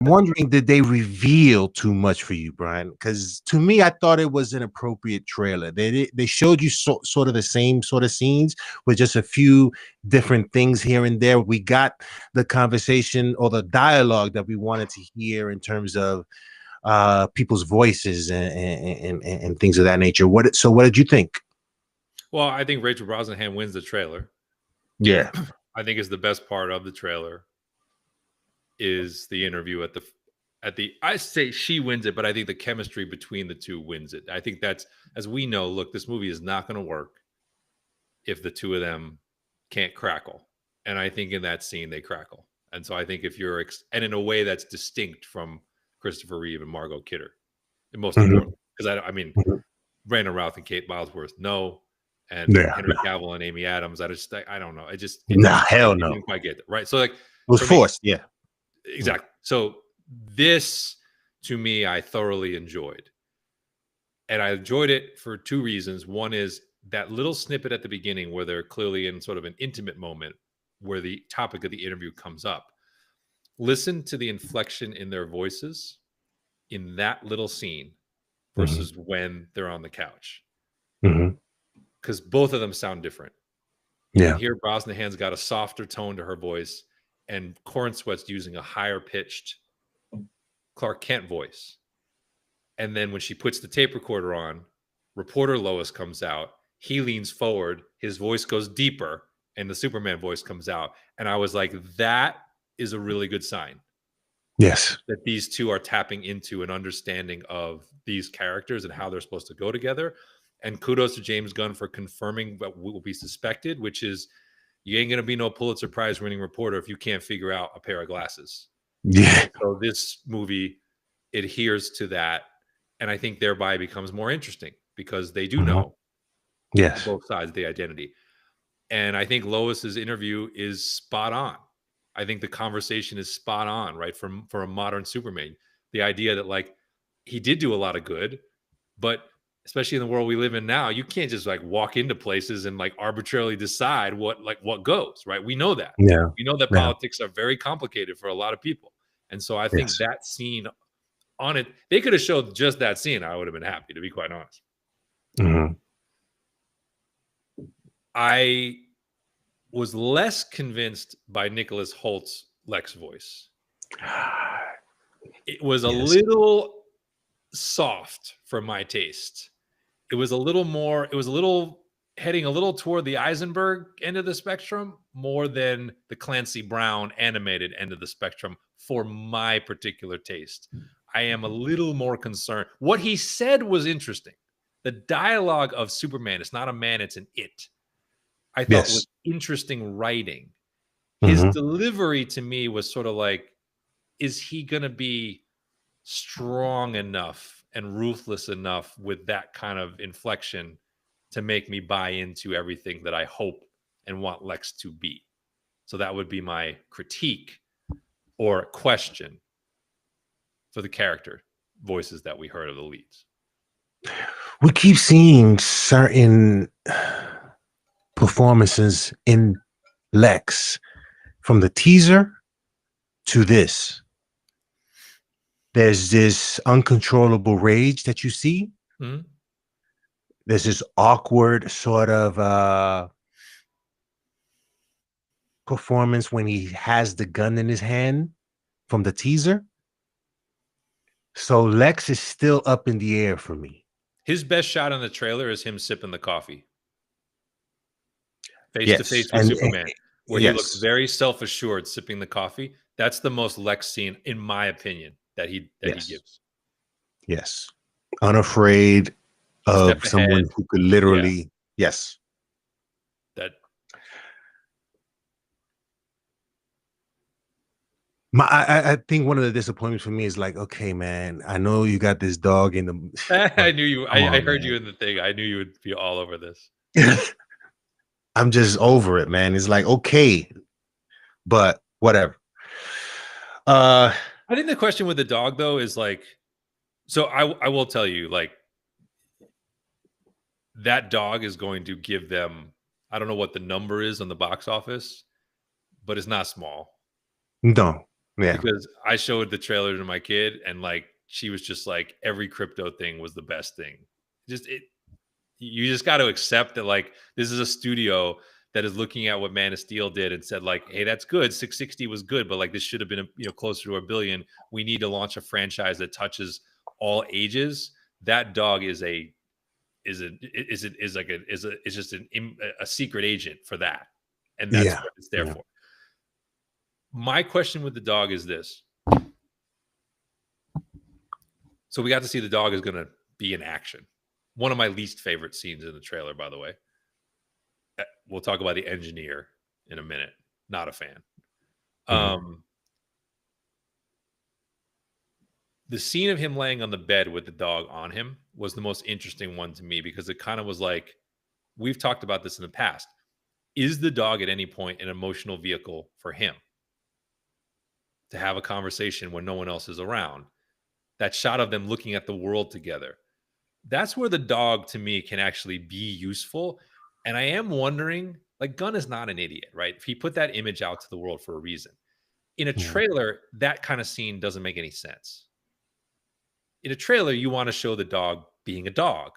I'm wondering, did they reveal too much for you, Brian? Because to me, I thought it was an appropriate trailer. They showed you sort of the same sort of scenes with just a few different things here and there. We got the conversation or the dialogue that we wanted to hear in terms of people's voices and things of that nature. What did you think? Well, I think Rachel Brosnahan wins the trailer. Yeah. I think is the best part of the trailer is the interview at the I say she wins it, but I think the chemistry between the two wins it. I think that's, as we know, look, this movie is not going to work if the two of them can't crackle. And I think in that scene they crackle. And so I think if you're and in a way that's distinct from Christopher Reeve and Margot Kidder, and most importantly, because I mean, Brandon Routh and Kate Bosworth, no. And Henry Cavill and Amy Adams, I don't know. It hell no. Didn't quite get it, right? So like, it was forced, yeah. Exactly. So this, to me, I thoroughly enjoyed. And I enjoyed it for two reasons. One is that little snippet at the beginning where they're clearly in sort of an intimate moment where the topic of the interview comes up. Listen to the inflection in their voices in that little scene versus when they're on the couch. Because both of them sound different. You can hear Brosnahan's got a softer tone to her voice, and Corenswet's using a higher pitched Clark Kent voice. And then when she puts the tape recorder on, reporter Lois comes out. He leans forward. His voice goes deeper, and the Superman voice comes out. And I was like, that is a really good sign. Yes. That these two are tapping into an understanding of these characters and how they're supposed to go together. And kudos to James Gunn for confirming what will be suspected, which is you ain't going to be no Pulitzer Prize winning reporter if you can't figure out a pair of glasses. Yeah. So this movie adheres to that. And I think thereby becomes more interesting because they do know both sides of the identity. And I think Lois's interview is spot on. I think the conversation is spot on, right? For a modern Superman, the idea that like he did do a lot of good, but especially in the world we live in now, you can't just like walk into places and like arbitrarily decide what goes, right? We know that. Yeah. We know that politics are very complicated for a lot of people. And so I think that scene on it, they could have showed just that scene. I would have been happy, to be quite honest. I was less convinced by Nicholas Holt's Lex voice. It was a little soft for my taste. It was a little heading a little toward the Eisenberg end of the spectrum more than the Clancy Brown animated end of the spectrum for my particular taste. I am a little more concerned. What he said was interesting. The dialogue of Superman, it's not a man, it's an it. I thought was interesting writing. His delivery to me was sort of like, is he going to be strong enough and ruthless enough with that kind of inflection to make me buy into everything that I hope and want Lex to be? So that would be my critique or question for the character voices that we heard of the leads. We keep seeing certain performances in Lex from the teaser to this. There's this uncontrollable rage that you see. There's this awkward sort of performance when he has the gun in his hand from the teaser. So Lex is still up in the air for me. His best shot in the trailer is him sipping the coffee. Face to face with Superman, where he looks very self-assured sipping the coffee. That's the most Lex scene, in my opinion, that he gives. Yes. Unafraid of someone who could literally, That I think one of the disappointments for me is like, okay, man, I know you got this dog in the. I knew you. I heard you in the thing. I knew you would be all over this. I'm just over it, man. It's like, okay, but whatever. I think the question with the dog, though, is like, so I will tell you, like, that dog is going to give them, I don't know what the number is on the box office, but it's not small. No. Yeah. because I showed the trailer to my kid and like she was just like every crypto thing was the best thing. Just it you just got to accept that like this is a studio that is looking at what Man of Steel did and said like, hey, that's good. 660 was good, but like this should have been closer to $1 billion. We need to launch a franchise that touches all ages. That dog is just a secret agent for that, and that's Yeah. what it's there Yeah. for. My question with the dog is this. So we got to see the dog is going to be in action. One of my least favorite scenes in the trailer, by the way. We'll talk about the engineer in a minute. Not a fan. The scene of him laying on the bed with the dog on him was the most interesting one to me because it kind of was like, we've talked about this in the past. Is the dog at any point an emotional vehicle for him to have a conversation when no one else is around? That shot of them looking at the world together. That's where the dog to me can actually be useful. And I am wondering, like Gunn is not an idiot, right? If he put that image out to the world for a reason. In a trailer, that kind of scene doesn't make any sense. In a trailer, you want to show the dog being a dog.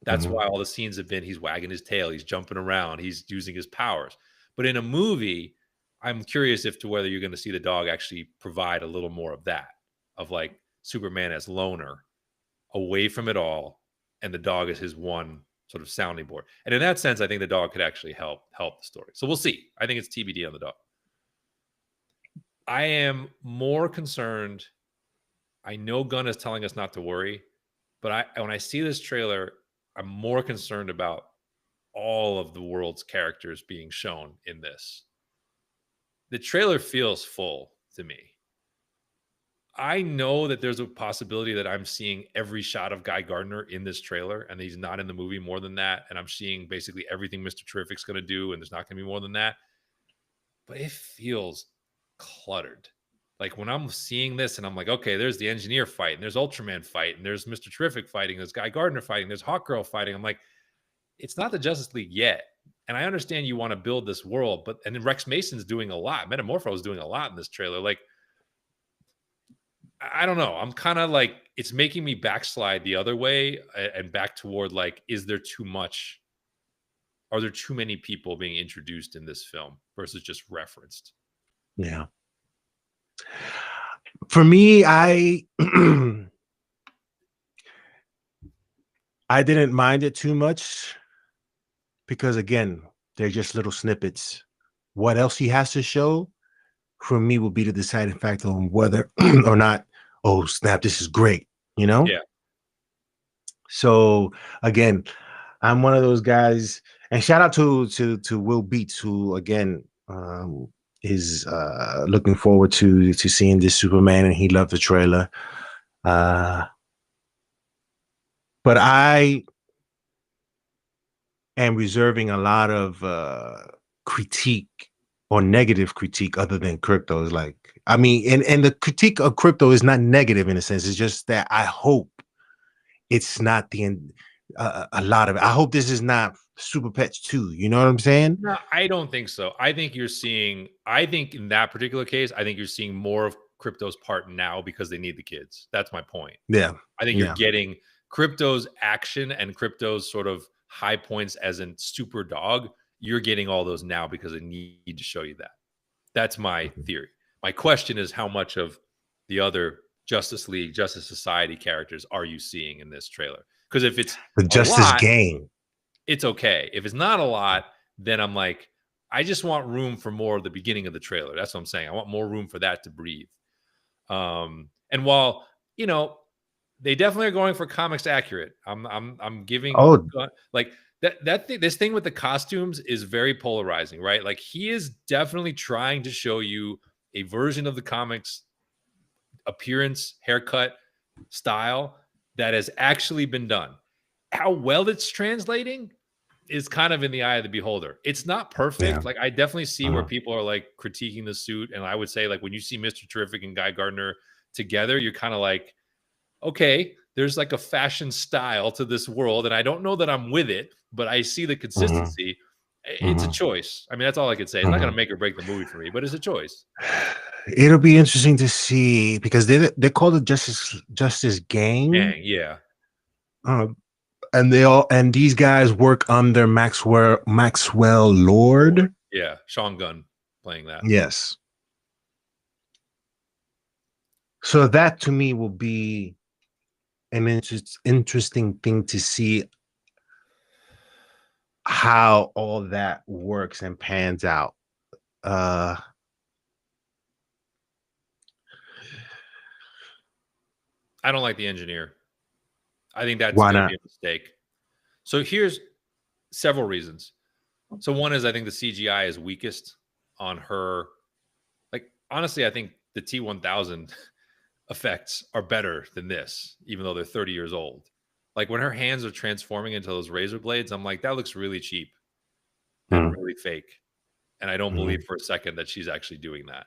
That's why all the scenes have been he's wagging his tail, he's jumping around, he's using his powers. But in a movie, I'm curious if to whether you're going to see the dog actually provide a little more of that, of like Superman as loner, away from it all, and the dog is his one sort of sounding board. And in that sense, I think the dog could actually help the story. So we'll see. I think it's TBD on the dog. I am more concerned. I know Gunn is telling us not to worry, but when I see this trailer, I'm more concerned about all of the world's characters being shown in this. The trailer feels full to me. I know that there's a possibility that I'm seeing every shot of Guy Gardner in this trailer, and he's not in the movie more than that. And I'm seeing basically everything Mr. Terrific's going to do, and there's not going to be more than that. But it feels cluttered. Like when I'm seeing this and I'm like, okay, there's the engineer fight, and there's Ultraman fight, and there's Mr. Terrific fighting, there's Guy Gardner fighting, there's Hawkgirl fighting. I'm like, it's not the Justice League yet. And I understand you want to build this world, and then Rex Mason's doing a lot. Metamorpho is doing a lot in this trailer. Like, I don't know. I'm kind of like, it's making me backslide the other way and back toward like, is there too much? Are there too many people being introduced in this film versus just referenced? Yeah. For me, I didn't mind it too much because again, they're just little snippets. What else he has to show for me will be the deciding factor on whether or not, oh snap, this is great, Yeah. So again, I'm one of those guys, and shout out to Will Beats, who again is looking forward to seeing this Superman, and he loved the trailer. But I am reserving a lot of critique or negative critique other than crypto. Is like, I mean, and the critique of crypto is not negative in a sense. It's just that I hope it's not a lot of it. I hope this is not Super Pets 2. You know what I'm saying? No, I don't think so. I think in that particular case, I think you're seeing more of crypto's part now because they need the kids. That's my point. Yeah. I think you're getting crypto's action and crypto's sort of high points as in super dog. You're getting all those now because they need to show you that. That's my theory. My question is, how much of the other Justice League, Justice Society characters are you seeing in this trailer? Because if it's the Justice Gang, it's okay. If it's not a lot, then I'm like, I just want room for more of the beginning of the trailer. That's what I'm saying. I want more room for that to breathe. And while they definitely are going for comics accurate, I'm giving like this thing with the costumes is very polarizing, right? Like he is definitely trying to show you a version of the comics appearance, haircut, style that has actually been done. How well it's translating is kind of in the eye of the beholder. It's not perfect. Yeah. Like I definitely see where people are like critiquing the suit. And I would say like when you see Mr. Terrific and Guy Gardner together, you're kind of like, okay, there's like a fashion style to this world. And I don't know that I'm with it, but I see the consistency. It's a choice. I mean, that's all I could say. It's not going to make or break the movie for me, but it's a choice. It'll be interesting to see because they call it Justice Gang, Dang, yeah. uh, and these guys work under Maxwell Lord. Yeah, Sean Gunn playing that. Yes. So that to me will be an interesting thing to see how all that works and pans out. Uh I don't like the engineer. I think that's why going to be not? a mistake. So here's several reasons. So one is I think the CGI is weakest on her. Like honestly, I think the T1000 effects are better than this, even though they're 30 years old. Like when her hands are transforming into those razor blades, I'm like, that looks really cheap and Mm, really fake. And I don't mm, believe for a second that she's actually doing that.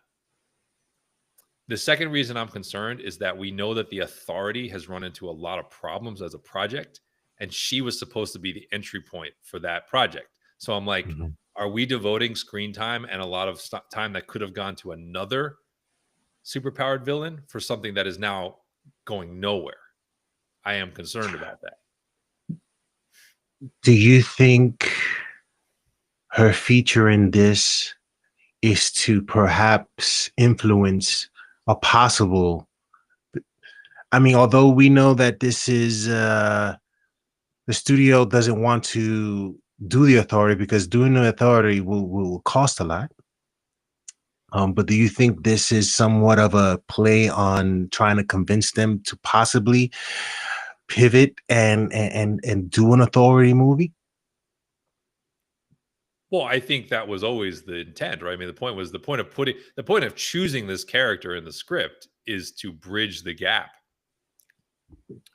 The second reason I'm concerned is that we know that the Authority has run into a lot of problems as a project, and she was supposed to be the entry point for that project. So I'm like, mhm. are we devoting screen time and a lot of time that could have gone to another superpowered villain for something that is now going nowhere? I am concerned about that. Do you think her feature in this is to perhaps influence a possible? I mean, although we know that this is the studio doesn't want to do the Authority because doing the Authority will cost a lot. But do you think this is somewhat of a play on trying to convince them to possibly pivot and do an Authority movie? Well, I think that was always the intent, right? I mean, the point of choosing this character in the script is to bridge the gap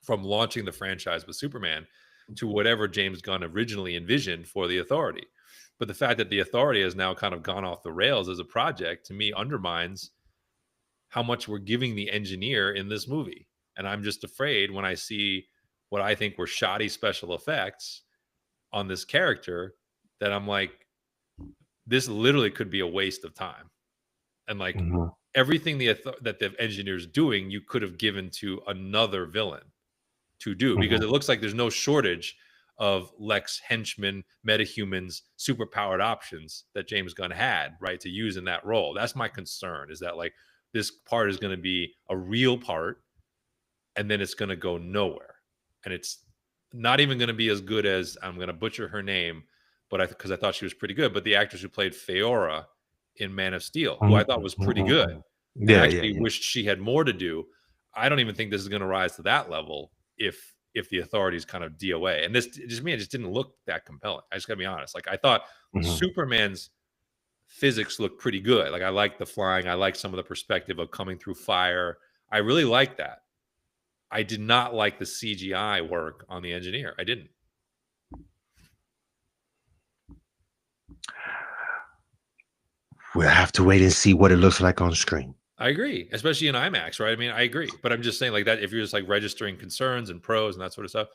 from launching the franchise with Superman to whatever James Gunn originally envisioned for the Authority. But the fact that the Authority has now kind of gone off the rails as a project to me undermines how much we're giving the engineer in this movie. And I'm just afraid when I see what I think were shoddy special effects on this character that I'm like, this literally could be a waste of time. And like Mhm, everything that the engineer's doing, you could have given to another villain to do because mhm. it looks like there's no shortage of Lex henchmen, metahumans, superpowered options that James Gunn had, right, to use in that role. That's my concern is that like this part is going to be a real part and then it's going to go nowhere. And it's not even going to be as good as I'm going to butcher her name, but because I thought she was pretty good. But the actress who played Feora in Man of Steel, who I Mhm, thought was pretty mhm, good, mhm. and Yeah, yeah, actually yeah. wished she had more to do. I don't even think this is going to rise to that level if the authorities kind of DOA. And this just me, it just didn't look that compelling. I just got to be honest. Like I thought Mhm. Superman's physics looked pretty good. Like I like the flying. I like some of the perspective of coming through fire. I really like that. I did not like the CGI work on the engineer. I didn't. We'll have to wait and see what it looks like on screen. I agree, especially in IMAX, right? I mean, I agree, but I'm just saying like that. If you're just like registering concerns and pros and that sort of stuff,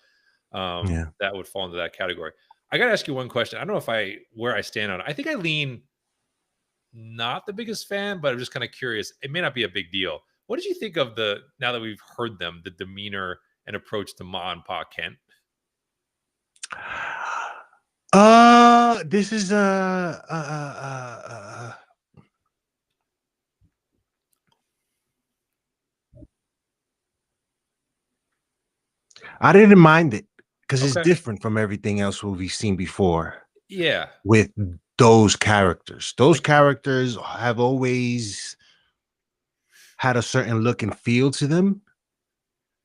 Yeah. that would fall into that category. I got to ask you one question. I don't know if where I stand on it. I think I lean not the biggest fan, but I'm just kind of curious. It may not be a big deal. What did you think of now that we've heard them, the demeanor and approach to Ma and Pa Kent? This is I didn't mind it because it's Okay. different from everything else we've seen before Yeah. with those characters. Those Like, characters have always had a certain look and feel to them,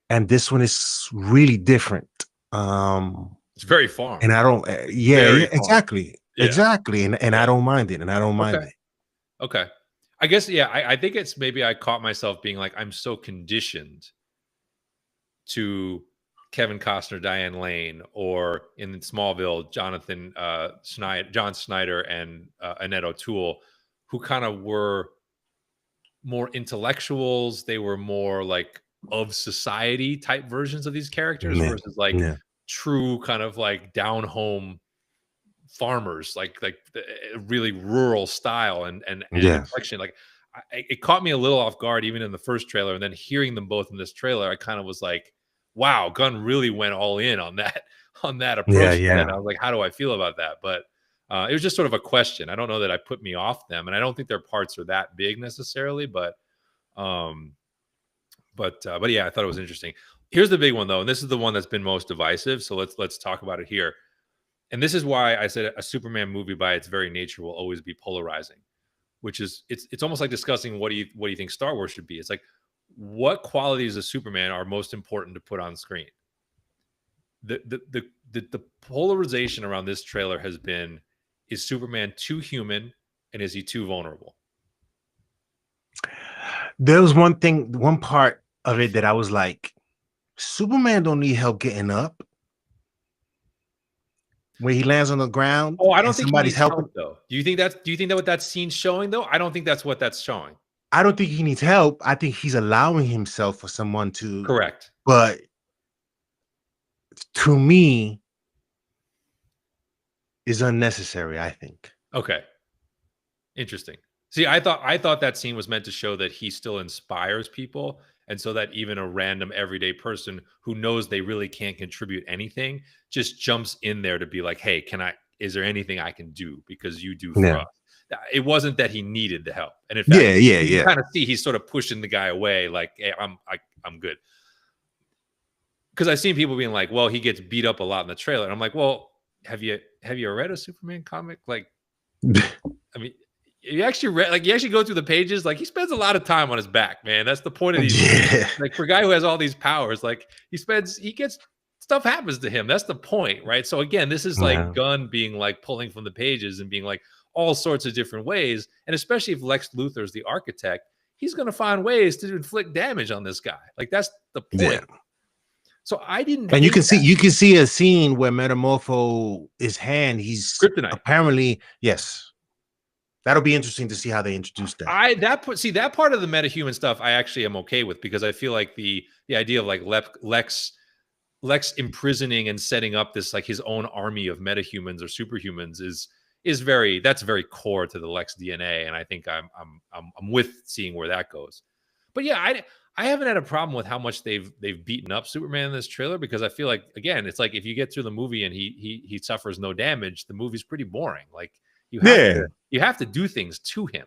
and this one is really different. Um, it's very farm. and I don't, yeah, Very yeah, farm. exactly, Yeah. exactly, and I Yeah. don't mind it, and I don't mind Okay. it. Okay. I guess, yeah, I think it's maybe I caught myself being like, I'm so conditioned to Kevin Costner, Diane Lane, or in Smallville, John Snyder, and Annette O'Toole, who kind of were more intellectuals. They were more like of society type versions of these characters Yeah, versus like yeah, true kind of like down home farmers, like the really rural style and yeah. inflection. Like it caught me a little off guard even in the first trailer, and then hearing them both in this trailer, I kind of was like, wow, Gunn really went all in on that approach. Yeah. And I was like, how do I feel about that? But it was just sort of a question. I don't know that I put me off them, and I don't think their parts are that big necessarily, but yeah, I thought it was interesting. Here's the big one though, and this is the one that's been most divisive. So let's talk about it here. And this is why I said a Superman movie by its very nature will always be polarizing, which is it's almost like discussing what do you think Star Wars should be. It's like, what qualities of Superman are most important to put on screen? The polarization around this trailer has been, is Superman too human and is he too vulnerable? There was one part of it that I was like, Superman don't need help getting up. When he lands on the ground, oh, I don't think somebody's helping. Though. Do you think that what that scene's showing though? I don't think that's what that's showing. I don't think he needs help. I think he's allowing himself for someone to. Correct. But to me, is unnecessary, I think. Okay. Interesting. See, I thought that scene was meant to show that he still inspires people. And so that even a random everyday person who knows they really can't contribute anything just jumps in there to be like, hey, is there anything I can do? Because you do for us. It wasn't that he needed the help. And in fact, you kind of see he's sort of pushing the guy away, like, hey, I'm good. Because I've seen people being like, well, he gets beat up a lot in the trailer. And I'm like, well, have you read a Superman comic? Like, I mean, you actually go through the pages, like he spends a lot of time on his back, man. That's the point of these movies. Like, for a guy who has all these powers, like stuff happens to him. That's the point, right? So again, this is like Gunn being like pulling from the pages and being like all sorts of different ways. And especially if Lex Luthor is the architect, he's going to find ways to inflict damage on this guy. Like, that's the point. Yeah. So I didn't. And you can see a scene where Metamorpho his hand. He's kryptonite. Apparently, yes. That'll be interesting to see how they introduce that. That part of the metahuman stuff I actually am okay with, because I feel like the idea of like Lex imprisoning and setting up this like his own army of metahumans or superhumans is very core to the Lex DNA, and I think I'm with seeing where that goes. But yeah, I haven't had a problem with how much they've beaten up Superman in this trailer, because I feel like, again, it's like if you get through the movie and he suffers no damage, the movie's pretty boring. Like, you have to do things to him.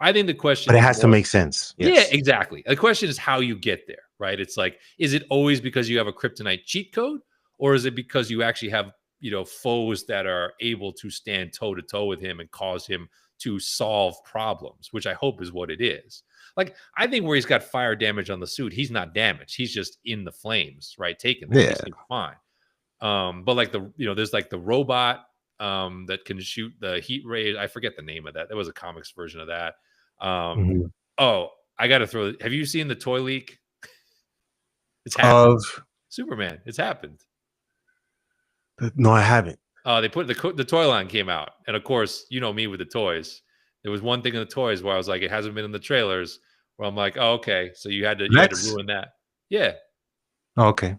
I think the question, but it has to make sense. Yes. Yeah, exactly. The question is how you get there, right? It's like, is it always because you have a kryptonite cheat code, or is it because you actually have, foes that are able to stand toe to toe with him and cause him to solve problems, which I hope is what it is. Like, I think where he's got fire damage on the suit, he's not damaged. He's just in the flames, right? Taking them. He's fine. But like there's like the robot that can shoot the heat rays. I forget the name of that. There was a comics version of that. Oh, I got to throw. Have you seen the toy leak? It's happened. Of Superman. It's happened. No, I haven't. They put the toy line came out, and of course, you know me with the toys. There was one thing in the toys where I was like, it hasn't been in the trailers. Where I'm like, oh, okay, so you had to ruin that. Yeah. Oh, okay.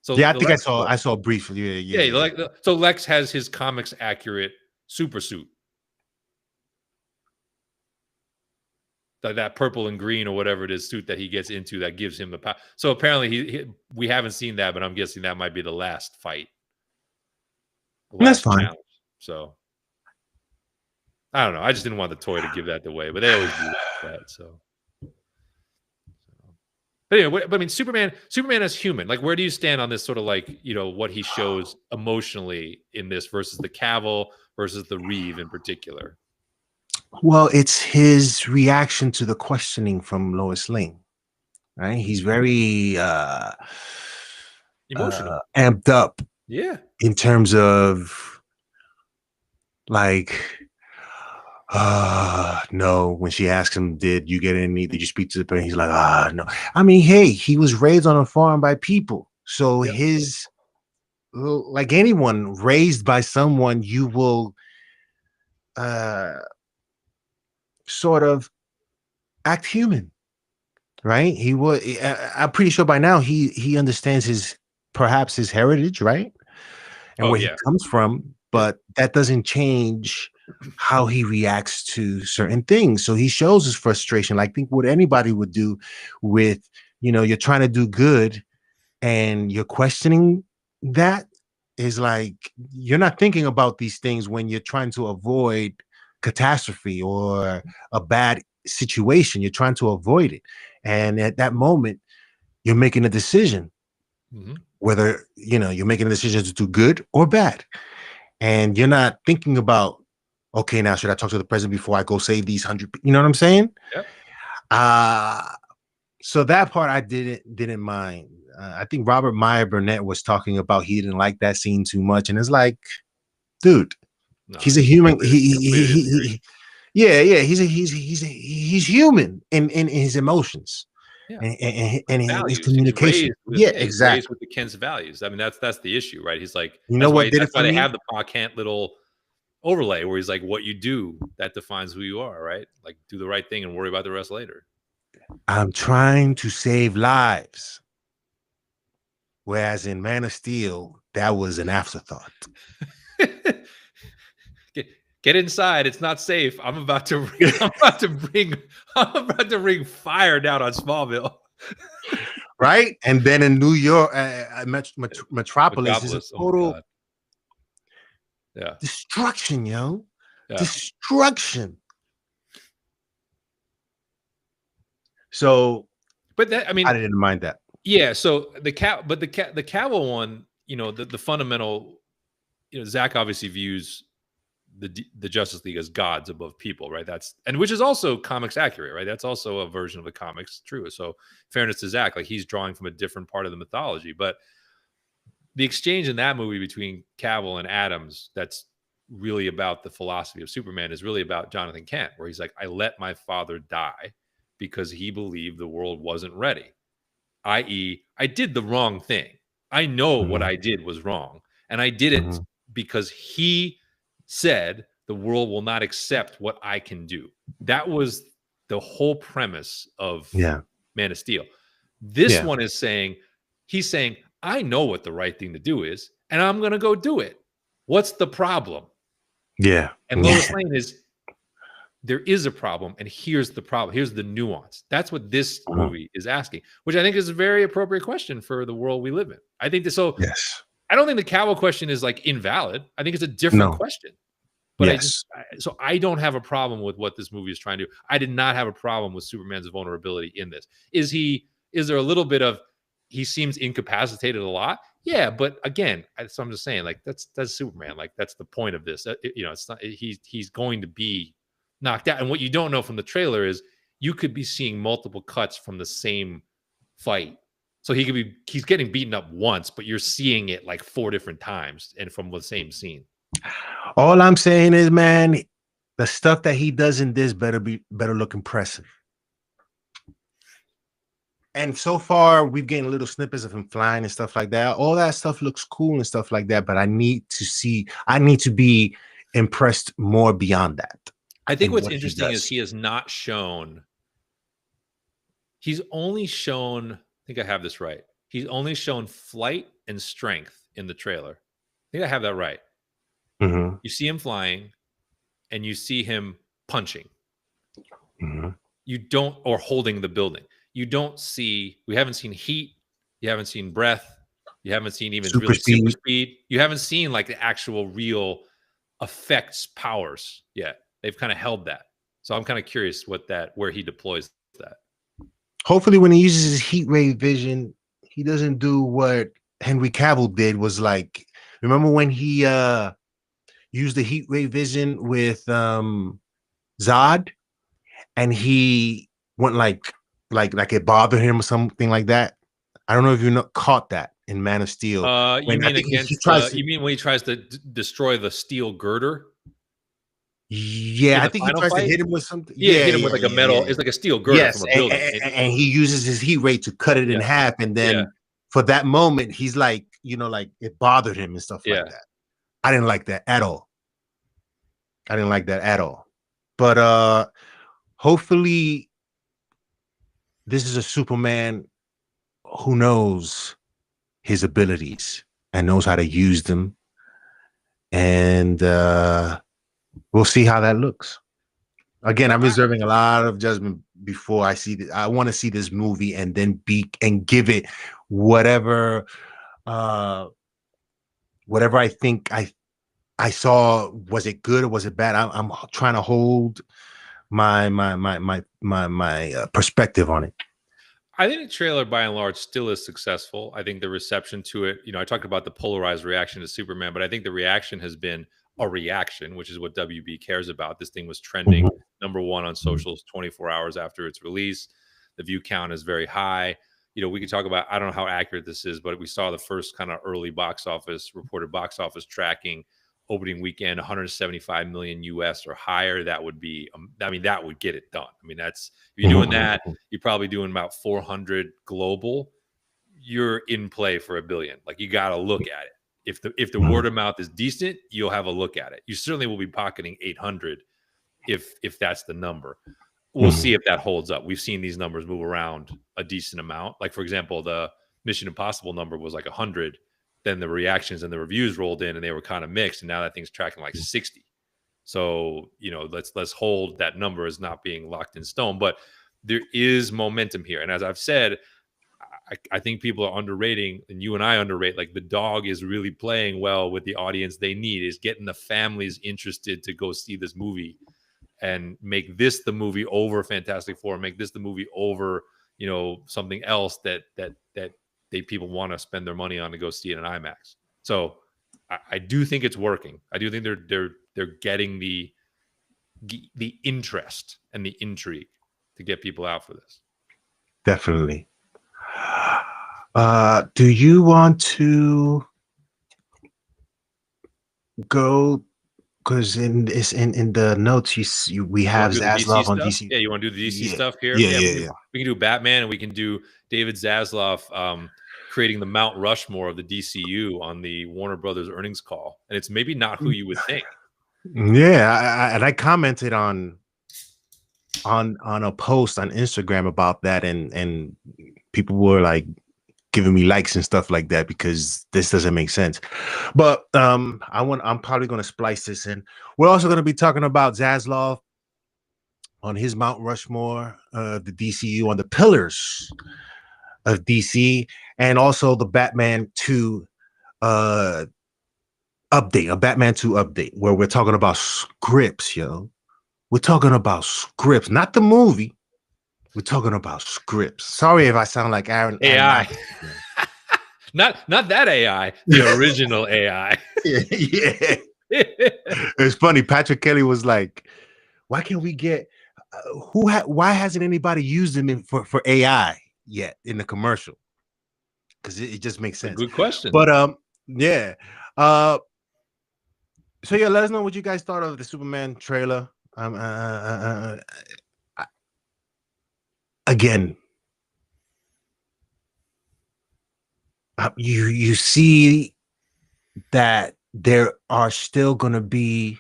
So yeah, I think I saw briefly. Yeah. So Lex has his comics accurate super suit. That purple and green or whatever it is suit that he gets into that gives him the power. So apparently we haven't seen that, but I'm guessing that might be the last fight. That's fine. Challenge. So I don't know. I just didn't want the toy to give that away, but they always do that. So. But anyway, I mean, Superman as human, like, where do you stand on this sort of like, what he shows emotionally in this versus the Cavill versus the Reeve in particular? Well, it's his reaction to the questioning from Lois Lane, right? He's very emotional, amped up. Yeah. In terms of like, no, when she asks him, did you speak to the parent? He's like, no. I mean, hey, he was raised on a farm by people. So his, like anyone raised by someone, you will sort of act human, right? I'm pretty sure by now he understands perhaps his heritage, right? And where he comes from, but that doesn't change how he reacts to certain things. So he shows his frustration. Like, I think what anybody would do with, you're trying to do good and you're questioning that, is like, you're not thinking about these things when you're trying to avoid catastrophe or a bad situation. You're trying to avoid it. And at that moment, you're making a decision, whether, you're making a decision to do good or bad. And you're not thinking about, okay, now should I talk to the president before I go save these 100? You know what I'm saying? Yep. So that part I didn't mind. I think Robert Meyer Burnett was talking about he didn't like that scene too much, and it's like, dude, he's a human. Yeah, he's human in his emotions, yeah, and his communication. He's raised with the Kent's values. I mean, that's the issue, right? He's like, that's why they have the Pa Kent little overlay where he's like, what you do, that defines who you are, right? Like, do the right thing and worry about the rest later. I'm trying to save lives. Whereas in Man of Steel, that was an afterthought. Get inside. It's not safe. I'm about to bring fire down on Smallville. Right? And then in New York, Metropolis is a total destruction, yo. Yeah. Destruction. So, but that, I mean, I didn't mind that. Yeah. So the Cavill one, the fundamental, Zach obviously views the Justice League as gods above people, right? Which is also comics accurate, right? That's also a version of the comics true. So fairness to Zach, like, he's drawing from a different part of the mythology, but the exchange in that movie between Cavill and Adams, that's really about the philosophy of Superman, is really about Jonathan Kent, where he's like, I let my father die because he believed the world wasn't ready. I.e., I did the wrong thing. I know what I did was wrong. And I did it because he said the world will not accept what I can do. That was the whole premise of Man of Steel. This one is he's saying, I know what the right thing to do is, and I'm going to go do it. What's the problem? Yeah. And Lois Lane is, there is a problem, and here's the problem. Here's the nuance. That's what this movie is asking, which I think is a very appropriate question for the world we live in. I think so. Yes. I don't think the Cavill question is like invalid. I think it's a different question. But so I don't have a problem with what this movie is trying to do. I did not have a problem with Superman's vulnerability in this. Is there a little bit of, he seems incapacitated a lot? Yeah, but again, so I'm just saying, like, that's Superman. Like, that's the point of this. It's not, he's going to be knocked out. And what you don't know from the trailer is you could be seeing multiple cuts from the same fight. So he's getting beaten up once, but you're seeing it like 4 different times and from the same scene. All I'm saying is, man, the stuff that he does in this better look impressive. And so far, we've gained little snippets of him flying and stuff like that. All that stuff looks cool and stuff like that. But I need to be impressed more beyond that. I think what's interesting is he has not shown. He's only shown, I think I have this right. He's only shown flight and strength in the trailer. I think I have that right. Mm-hmm. You see him flying and you see him punching. Mm-hmm. You don't, or holding the building. We haven't seen heat. You haven't seen breath. You haven't seen even super speed. You haven't seen like the actual real effects powers yet. They've kind of held that. So I'm kind of curious where he deploys that. Hopefully when he uses his heat ray vision, he doesn't do what Henry Cavill did, was like, remember when he used the heat ray vision with Zod, and he went like it bothered him or something like that. I don't know if you caught that in Man of Steel. You mean when he tries to destroy the steel girder? Yeah, I think he tries to hit him with something. Hit him with like a metal. It's like a steel girder from a building, and he uses his heat ray to cut it in half. And then for that moment, he's like, like it bothered him and stuff like that. I didn't like that at all. But hopefully, this is a Superman who knows his abilities and knows how to use them, and we'll see how that looks. Again, But I'm reserving a lot of judgment before I see this. I want to see this movie and then give it whatever uh whatever I think I saw. Was it good or was it bad? I'm trying to hold my perspective on it. I think the trailer, by and large, still is successful. I think the reception to it, I talked about the polarized reaction to Superman, but I think the reaction has been a reaction, which is what WB cares about. This thing was trending #1 on socials 24 hours after its release. The view count is very high. We could talk about, I don't know how accurate this is, but we saw the first kind of early reported box office tracking opening weekend, 175 million US or higher. That would be, that would get it done. If you're doing that, you're probably doing about 400 global. You're in play for $1 billion. Like, you got to look at it. If the word of mouth is decent, you'll have a look at it. You certainly will be pocketing 800 if that's the number. We'll see if that holds up. We've seen these numbers move around a decent amount. Like, for example, the Mission Impossible number was like 100. Then the reactions and the reviews rolled in and they were kind of mixed. And now that thing's tracking like 60. So, let's hold that number as not being locked in stone. But there is momentum here. And as I've said, I think people are underrating, and you and I underrate, like, the dog is really playing well with the audience they need, is getting the families interested to go see this movie and make this the movie over Fantastic Four, make this the movie over, something else that people want to spend their money on to go see it in IMAX. So I do think it's working. I do think they're getting the interest and the intrigue to get people out for this. Definitely. Do you want to go? Because in the notes we have Zaslav on DC. Yeah, you want to do the DC stuff here? Yeah. We can do Batman, and we can do David Zaslav creating the Mount Rushmore of the DCU on the Warner Brothers earnings call, and it's maybe not who you would think. Yeah, I commented on a post on Instagram about that, and people were like giving me likes and stuff like that because this doesn't make sense. But I'm probably going to splice this in. We're also going to be talking about Zaslav on his Mount Rushmore, the DCU, on the pillars of DC, and also the Batman 2 update, a Batman 2 update, where we're talking about scripts, yo. We're talking about scripts, not the movie. We're talking about scripts. Sorry if I sound like Aaron. AI. not that AI, the original AI. Yeah. It's funny. Patrick Kelly was like, why can't we get why hasn't anybody used him for AI yet in the commercial? Because it just makes sense. Good question. But yeah. So yeah, let us know what you guys thought of the Superman trailer. Again, you see that there are still going to be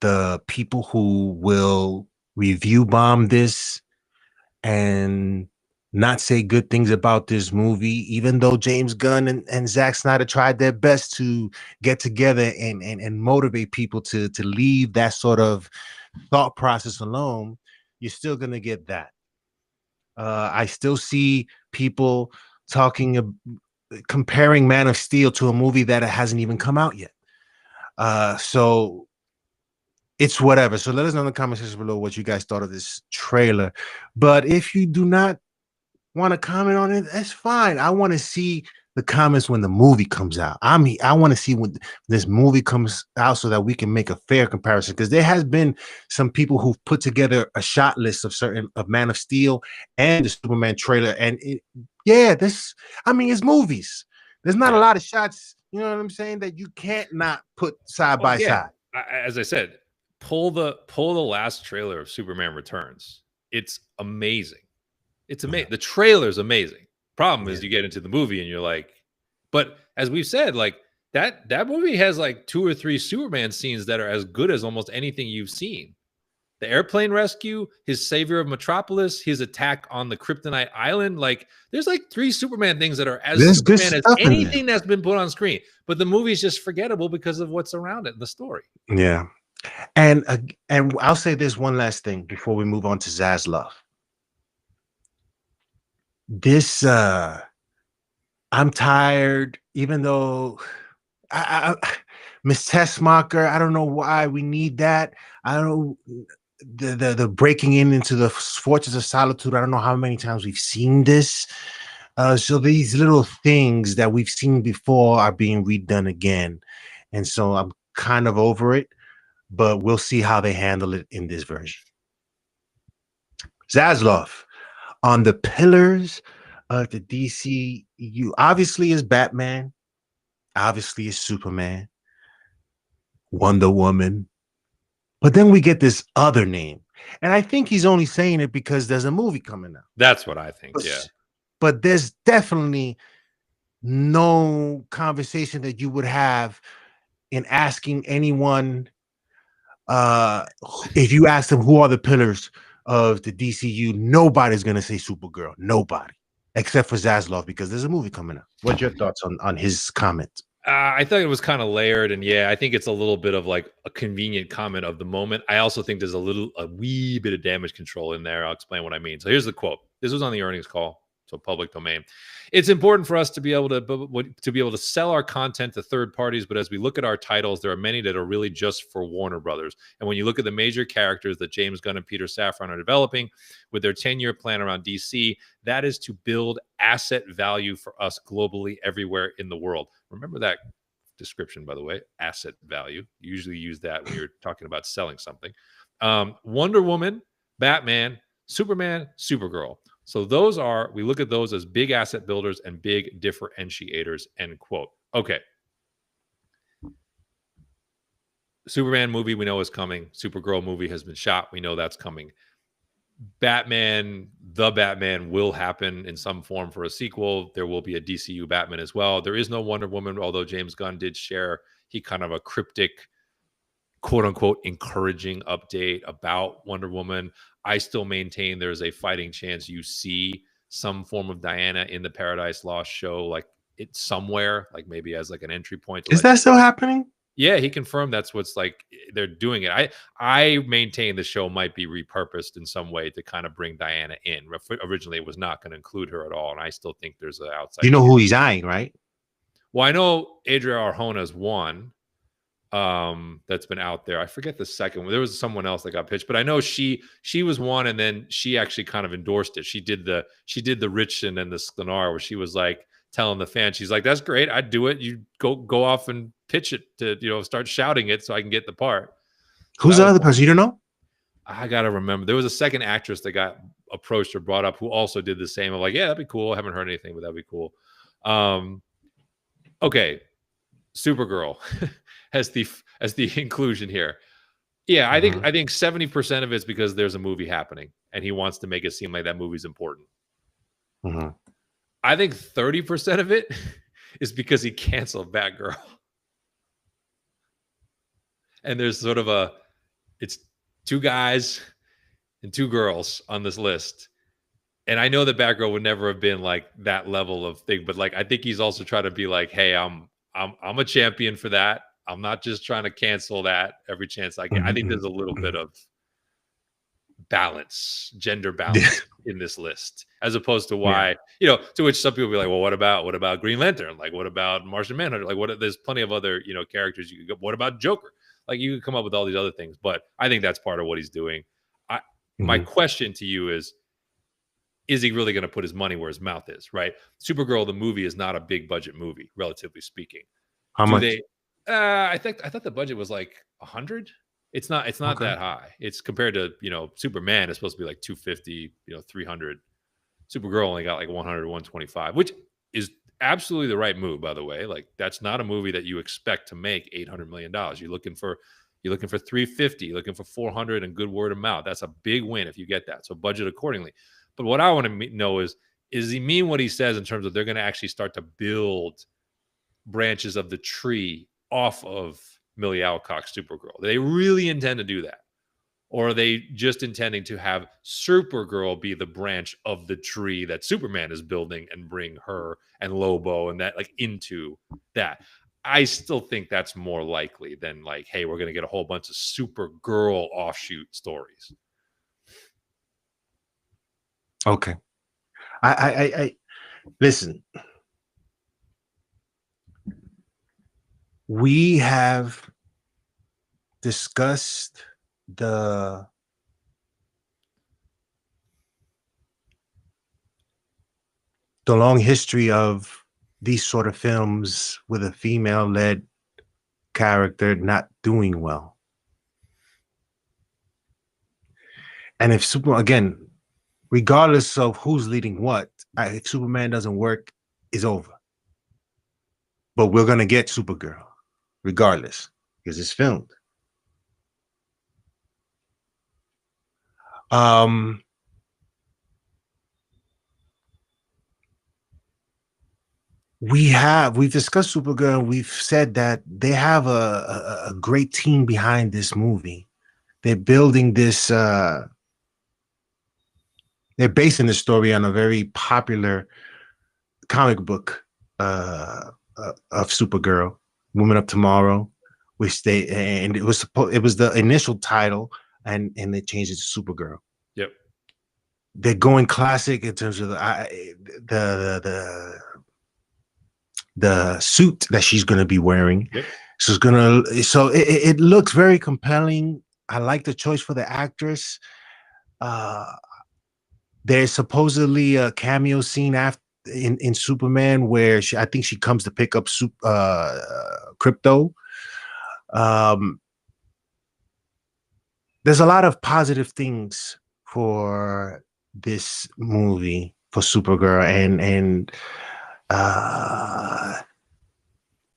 the people who will review bomb this and not say good things about this movie, even though James Gunn and Zack Snyder tried their best to get together and motivate people to leave that sort of thought process alone. You're still going to get that. I still see people comparing Man of Steel to a movie that hasn't even come out yet. So it's whatever. So let us know in the comment section below what you guys thought of this trailer. But if you do not want to comment on it, that's fine. I want to see the comments when the movie comes out. I want to see when this movie comes out so that we can make a fair comparison, because there has been some people who've put together a shot list of Man of Steel and the Superman trailer, and it's movies. There's not a lot of shots, you know what I'm saying, that you can't not put side by side. As I said, pull the last trailer of Superman Returns. It's amazing. It's amazing. The trailer's amazing. Problem is you get into the movie and you're like, but as we've said, like that movie has like 2 or 3 Superman scenes that are as good as almost anything you've seen. the airplane rescue, his savior of Metropolis, his attack on the Kryptonite Island. Like, there's like 3 Superman things that are as There's good Superman as stuff in there. anything that's been put on screen. But the movie's just forgettable because of what's around it, the story. Yeah. And I'll say this one last thing before we move on to Zaslav. This I'm tired, even though Miss Tessmacher, I don't know why we need that. I don't the breaking into the Fortress of Solitude. I don't know how many times we've seen this. So these little things that we've seen before are being redone again. And so I'm kind of over it, but we'll see how they handle it in this version. Zaslav on the pillars of the DCU, obviously is Batman, obviously is Superman, Wonder Woman, but then we get this other name, and I think he's only saying it because there's a movie coming out. That's what I think. Yeah, but there's definitely no conversation that you would have in asking anyone. If you ask them who are the pillars of the DCU, nobody's gonna say Supergirl. Nobody. Except for Zaslav, because there's a movie coming out. What's your thoughts on his comment? I thought it was kind of layered, and yeah, I think it's a little bit of like a convenient comment of the moment. I also think there's a wee bit of damage control in there. I'll explain what I mean. So here's the quote. This was on the earnings call, so public domain. It's important for us to be able to sell our content to third parties, but as we look at our titles, there are many that are really just for Warner Brothers. And when you look at the major characters that James Gunn and Peter Safran are developing with their 10-year plan around DC, that is to build asset value for us globally everywhere in the world. Remember that description, by the way, asset value. You usually use that when you're talking about selling something. Wonder Woman, Batman, Superman, Supergirl. So those are, we look at those as big asset builders and big differentiators, end quote. Okay. Superman movie we know is coming. Supergirl movie has been shot. We know that's coming. Batman, the Batman will happen in some form for a sequel. There will be a DCU Batman as well. There is no Wonder Woman, although James Gunn did share he kind of a cryptic, quote unquote, encouraging update about Wonder Woman. I still maintain there's a fighting chance you see some form of Diana in the Paradise Lost show, like it's somewhere, like maybe as like an entry point. Is that still happening? Yeah, he confirmed that's what's like they're doing it. I maintain the show might be repurposed in some way to kind of bring Diana in. Originally, it was not going to include her at all, and I still think there's an outside. You know who he's eyeing, right? Well, I know Adria Arjona's one. That's been out there. I forget the second one. There was someone else that got pitched, but I know she was one, and then she actually kind of endorsed it. She did the Richard and the Sklenar, where she was like telling the fans, she's like, "That's great, I'd do it. You go off and pitch it to start shouting it so I can get the part." Who's the other person? You don't know? I gotta remember. There was a second actress that got approached or brought up who also did the same. I'm like, yeah, that'd be cool. I haven't heard anything, but that'd be cool. Okay, Supergirl. as the inclusion here. Yeah, I think 70% of it's because there's a movie happening and he wants to make it seem like that movie's important. I think 30% of it is because he canceled Batgirl. And there's sort of it's 2 guys and 2 girls on this list. And I know that Batgirl would never have been like that level of thing, but like I think he's also trying to be like, hey, I'm a champion for that. I'm not just trying to cancel that every chance I get. I think there's a little bit of balance, gender balance in this list, as opposed to why, to which some people be like, well, what about Green Lantern? Like, what about Martian Manhunter? Like, there's plenty of other, characters you could go. What about Joker? Like, you could come up with all these other things, but I think that's part of what he's doing. My question to you is he really going to put his money where his mouth is, right? Supergirl, the movie, is not a big budget movie, relatively speaking. How much? I thought the budget was like 100. It's not that high. It's compared to, Superman is supposed to be like 250, 300. Supergirl only got like 100, 125, which is absolutely the right move, by the way. Like, that's not a movie that you expect to make $800 million. You're looking for 350, you're looking for 400 and good word of mouth. That's a big win if you get that. So budget accordingly. But what I want to know is he mean what he says in terms of they're going to actually start to build branches of the tree off of Millie Alcock's Supergirl? Do they really intend to do that? Or are they just intending to have Supergirl be the branch of the tree that Superman is building and bring her and Lobo and that like into that? I still think that's more likely than like, hey, we're going to get a whole bunch of Supergirl offshoot stories. Okay. I listen. We have discussed the long history of these sort of films with a female-led character not doing well. And if again, regardless of who's leading what, if Superman doesn't work, it's over. But we're going to get Supergirl regardless because it's filmed. We've discussed Supergirl. We've said that they have a great team behind this movie. They're building this. They're basing the story on a very popular comic book of Supergirl, Woman of Tomorrow, which it was the initial title, and they changed it to Supergirl. Yep. They're going classic in terms of the suit that she's going to be wearing. Yep. So it looks very compelling. I like the choice for the actress. There's supposedly a cameo scene in Superman where I think she comes to pick up Crypto. There's a lot of positive things for this movie for Supergirl and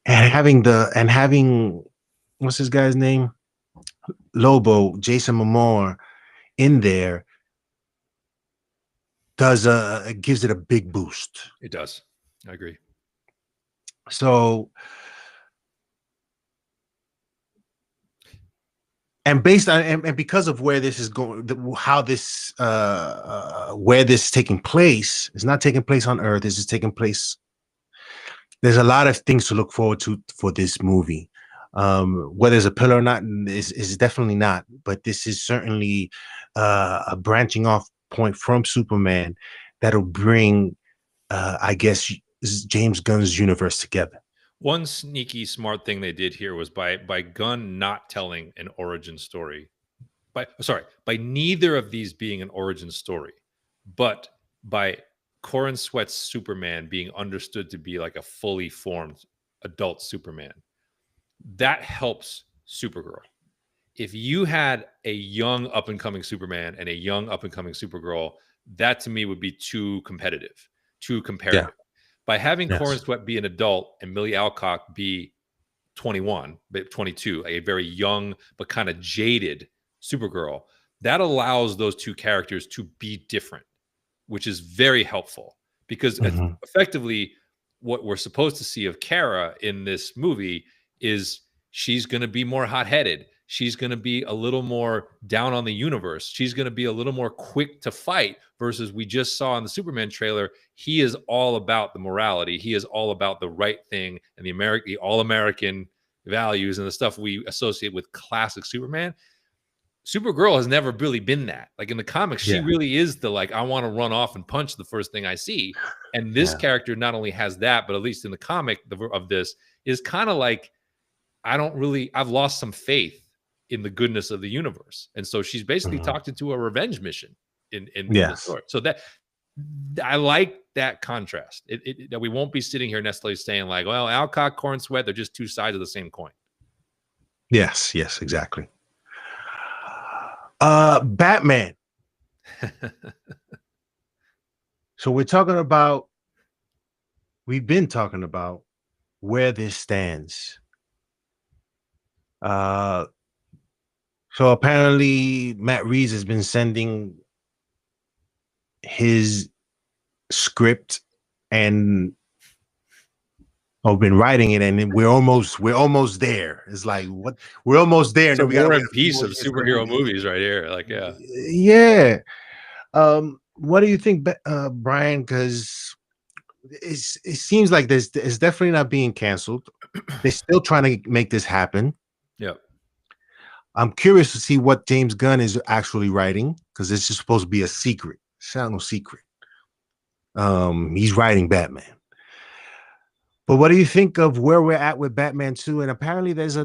having what's this guy's name? Lobo, Jason Momoa in there gives it a big boost. It does. I agree. So, and based on and because of where this is going, how this where this is taking place, it's not taking place on Earth. This is taking place. There's a lot of things to look forward to for this movie. Whether it's a pillar or not is definitely not, but this is certainly a branching off point from Superman that'll bring, I guess, James Gunn's universe together. One sneaky smart thing they did here was by Gunn not telling an origin story, by neither of these being an origin story, but by Corenswet's Superman being understood to be like a fully formed adult Superman. That helps Supergirl. If you had a young up-and-coming Superman and a young up-and-coming Supergirl, that to me would be too competitive, too comparative. Yeah. By having Corenswet be an adult and Millie Alcock be 21, but 22, a very young but kind of jaded Supergirl, that allows those two characters to be different, which is very helpful because effectively what we're supposed to see of Kara in this movie is she's going to be more hot-headed. She's going to be a little more down on the universe. She's going to be a little more quick to fight versus we just saw in the Superman trailer. He is all about the morality. He is all about the right thing and the all-American values and the stuff we associate with classic Superman. Supergirl has never really been that. Like in the comics, she really is the like, I want to run off and punch the first thing I see. And this character not only has that, but at least in the comic of this is kind of like, I've lost some faith in the goodness of the universe. And so she's basically talked into a revenge mission in the story. So that I like that contrast. That we won't be sitting here necessarily saying like, well, Alcock, Corenswet, they're just two sides of the same coin. Yes, exactly. Batman. So we've been talking about where this stands. So apparently Matt Reeves has been sending his script and I've been writing it, and then we're almost there. It's like what we're almost there, and then So we gotta War wait and a few Peace more of years for the superhero movie. movies right here. Like, yeah. Yeah. What do you think, Brian? Because it seems like it's definitely not being canceled. They're still trying to make this happen. Yep. I'm curious to see what James Gunn is actually writing because it's just supposed to be a secret. It's not no secret. He's writing Batman. But what do you think of where we're at with Batman 2? And apparently there's a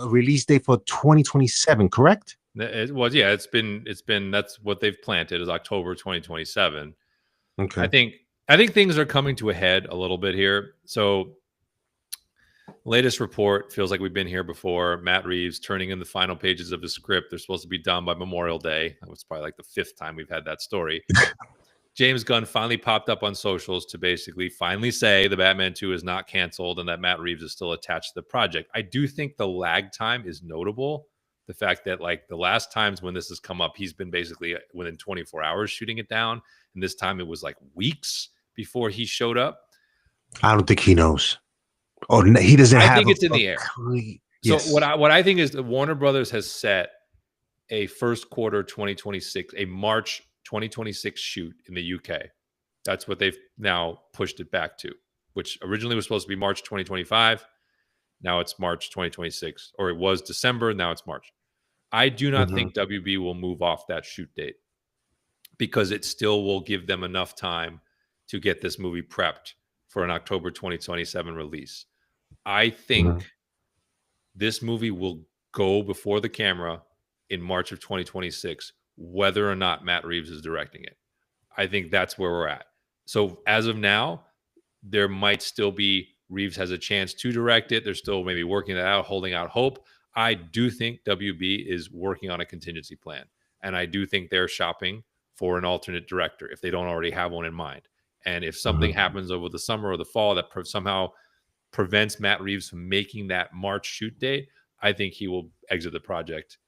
release date for 2027, correct? It was, yeah, it's been that's what they've planted is October 2027. Okay. I think things are coming to a head a little bit here. So latest report feels like we've been here before. Matt Reeves turning in the final pages of his script. They're supposed to be done by Memorial Day. That was probably like the 5th time we've had that story. James Gunn finally popped up on socials to basically finally say the Batman 2 is not canceled and that Matt Reeves is still attached to the project. I do think the lag time is notable. The fact that like the last times when this has come up, he's been basically within 24 hours shooting it down. And this time it was like weeks before he showed up. I don't think he knows. Oh, he doesn't have. I think it's in the air. Yes. So what I think is that Warner Brothers has set a first quarter 2026, a March 2026 shoot in the UK. That's what they've now pushed it back to, which originally was supposed to be March 2025. Now it's March 2026, or it was December. Now it's March. I do not think WB will move off that shoot date because it still will give them enough time to get this movie prepped for an October 2027 release. I think this movie will go before the camera in March of 2026, whether or not Matt Reeves is directing it. I think that's where we're at. So as of now, there might still be Reeves has a chance to direct it. They're still maybe working that out, holding out hope. I do think WB is working on a contingency plan. And I do think they're shopping for an alternate director if they don't already have one in mind. And if something happens over the summer or the fall that somehow prevents Matt Reeves from making that March shoot date, I think he will exit the project.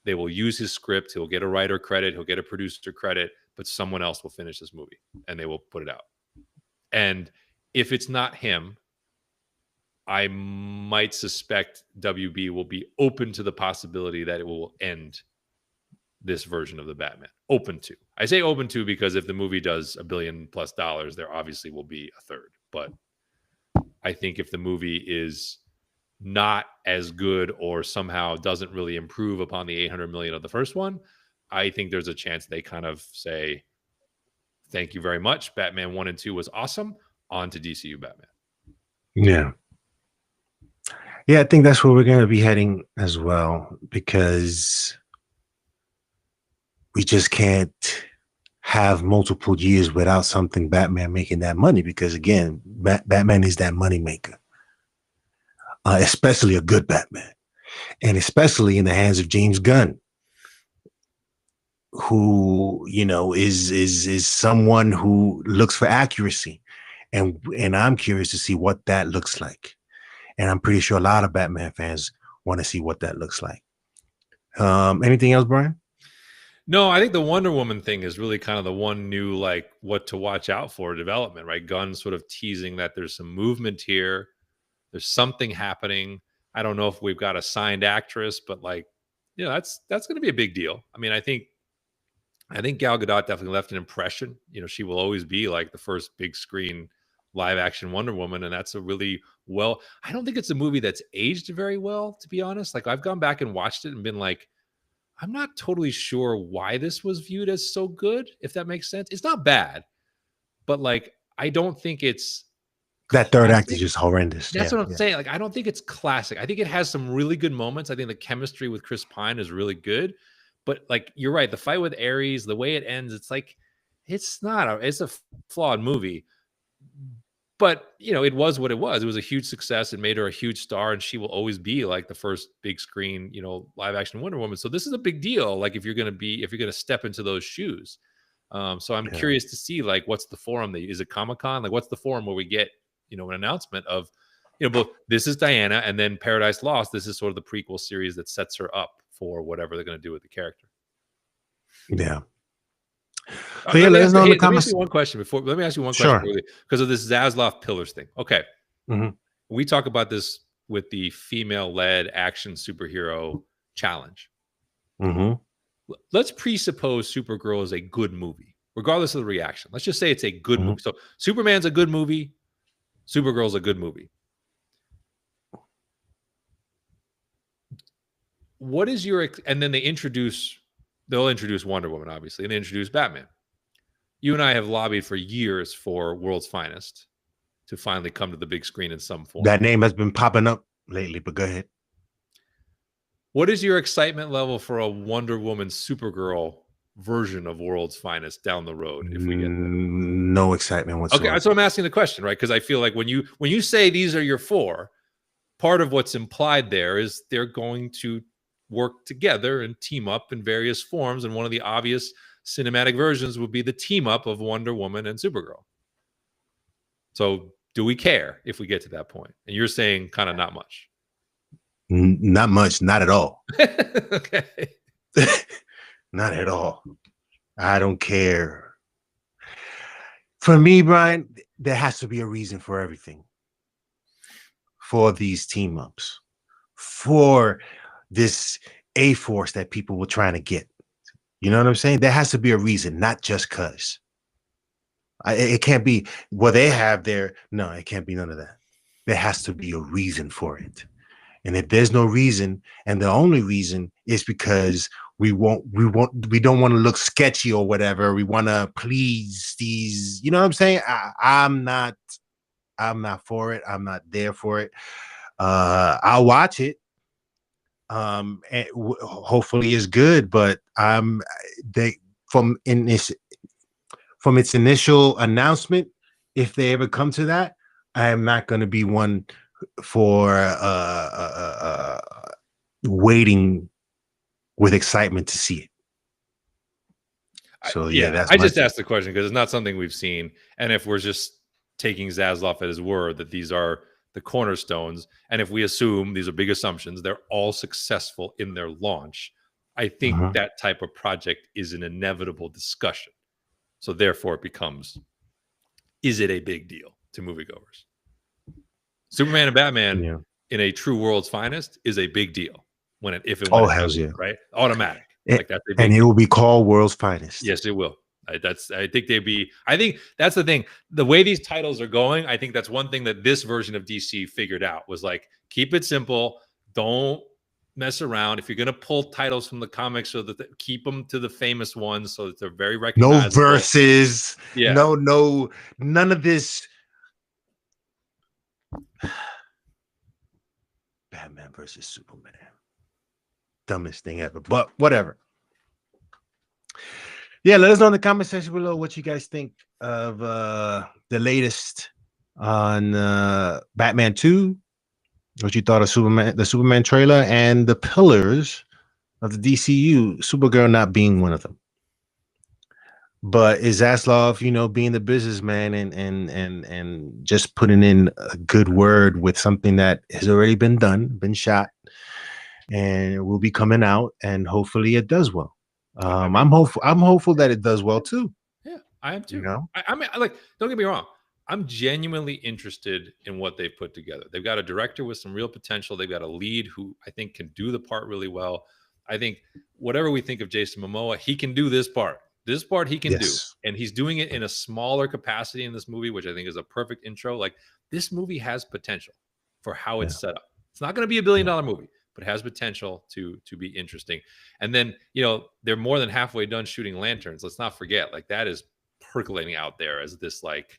They will use his script. He'll get a writer credit. He'll get a producer credit, but someone else will finish this movie and they will put it out. And if it's not him, I might suspect WB will be open to the possibility that it will end this version of the Batman. Open to. I say open to because if the movie does $1 billion+ there obviously will be a third. But I think if the movie is not as good or somehow doesn't really improve upon the 800 million of the first one, I think there's a chance they kind of say, thank you very much. Batman 1 and 2 was awesome. On to DCU Batman. Yeah. Yeah, I think that's where we're going to be heading as well, because we just can't have multiple years without something Batman making that money, because again, Batman is that money maker, especially a good Batman, and especially in the hands of James Gunn, who, you know, is someone who looks for accuracy, and I'm curious to see what that looks like, and I'm pretty sure a lot of Batman fans want to see what that looks like. Anything else, Brian? No, I think the Wonder Woman thing is really kind of the one new, like, what to watch out for development, right? Gunn sort of teasing that there's some movement here. There's something happening. I don't know if we've got a signed actress, but like, you know, that's going to be a big deal. I mean, I think Gal Gadot definitely left an impression. You know, she will always be like the first big screen live action Wonder Woman. And that's a really I don't think it's a movie that's aged very well, to be honest. Like, I've gone back and watched it and been like, I'm not totally sure why this was viewed as so good, if that makes sense. It's not bad, but like, I don't think it's that third act is classic. just horrendous. That's what I'm saying. Like, I don't think it's classic. I think it has some really good moments. I think the chemistry with Chris Pine is really good, but like, you're right. The fight with Ares, the way it ends, it's like, it's a flawed movie, but you know, it was what it was. It was a huge success. It made her a huge star, and she will always be like the first big screen, you know, live action Wonder Woman. So this is a big deal. Like, if you're going to step into those shoes. So I'm curious to see, like, what's the forum? Is it Comic-Con? Like, what's the forum where we get, you know, an announcement of, you know, both this is Diana and then Paradise Lost. This is sort of the prequel series that sets her up for whatever they're going to do with the character. Yeah. So yeah, let us know in the comments. Let me ask you one question Sure. because of this Zaslav Pillars thing. Okay. Mhm. We talk about this with the female-led action superhero challenge. Mhm. Let's presuppose Supergirl is a good movie, regardless of the reaction. Let's just say it's a good Mhm. movie. So Superman's a good movie. Supergirl's a good movie. What is your, and then they'll introduce Wonder Woman, obviously, and they introduce Batman. You and I have lobbied for years for World's Finest to finally come to the big screen in some form. That name has been popping up lately, but go ahead. What is your excitement level for a Wonder Woman Supergirl version of World's Finest down the road if we get there? No excitement Okay, whatsoever. so I'm asking the question, right? Because I feel like when you say these are your four, part of what's implied there is they're going to work together and team up in various forms, and one of the obvious cinematic versions would be the team up of Wonder Woman and Supergirl. So do we care if we get to that point? And you're saying kind of not much. Not much, not at all. Okay. Not at all. I don't care. For me, Brian, there has to be a reason for everything. For these team ups, for this A-force that people were trying to get. You know what I'm saying? There has to be a reason, not just because. It can't be, well, they have their, no, it can't be none of that. There has to be a reason for it. And if there's no reason, and the only reason is because we don't want to look sketchy or whatever. We want to please these, you know what I'm saying? I'm not for it. I'm not there for it. I'll watch it. And hopefully it's good, but from its initial announcement, if they ever come to that, I am not going to be one for waiting with excitement to see it. So yeah, I just asked the question because it's not something we've seen, and if we're just taking Zaslav at his word that these are the cornerstones, and if we assume these are big assumptions, they're all successful in their launch, I think that type of project is an inevitable discussion. So therefore, it becomes: is it a big deal to moviegoers? Superman and Batman in a true World's Finest is a big deal when it happens, right? Automatic. Like that's a big deal. It will be called World's Finest. Yes, it will. I think that's the thing. The way these titles are going, I think that's one thing that this version of DC figured out was like, keep it simple. Don't mess around. If you're going to pull titles from the comics, so that keep them to the famous ones, so that they're very recognizable. No verses. Yeah. No, none of this. Batman versus Superman. Dumbest thing ever, but whatever. Yeah, let us know in the comment section below what you guys think of the latest on Batman 2, what you thought of the Superman trailer, and the pillars of the DCU, Supergirl not being one of them. But is Zaslav, being the businessman and just putting in a good word with something that has already been done, been shot, and it will be coming out, and hopefully it does well. I'm hopeful that it does well too. Yeah, I am too. I mean, like, don't get me wrong. I'm genuinely interested in what they've put together. They've got a director with some real potential. They've got a lead who I think can do the part really well. I think whatever we think of Jason Momoa, he can do this part. This part he can do. And he's doing it in a smaller capacity in this movie, which I think is a perfect intro. Like, this movie has potential for how it's set up. It's not going to be $1 billion movie, but has potential to be interesting. And then, they're more than halfway done shooting Lanterns. Let's not forget, like, that is percolating out there as this, like,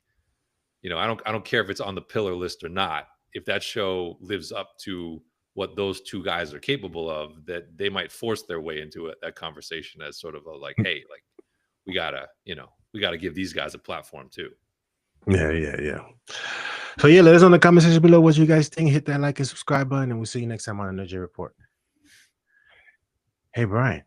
I don't care if it's on the pillar list or not. If that show lives up to what those two guys are capable of, that they might force their way into that conversation as sort of a, like, hey, like, we gotta give these guys a platform too. Yeah. So yeah, let us know in the comment section below what you guys think. Hit that like and subscribe button, and we'll see you next time on the Energy Report. Hey, Brian.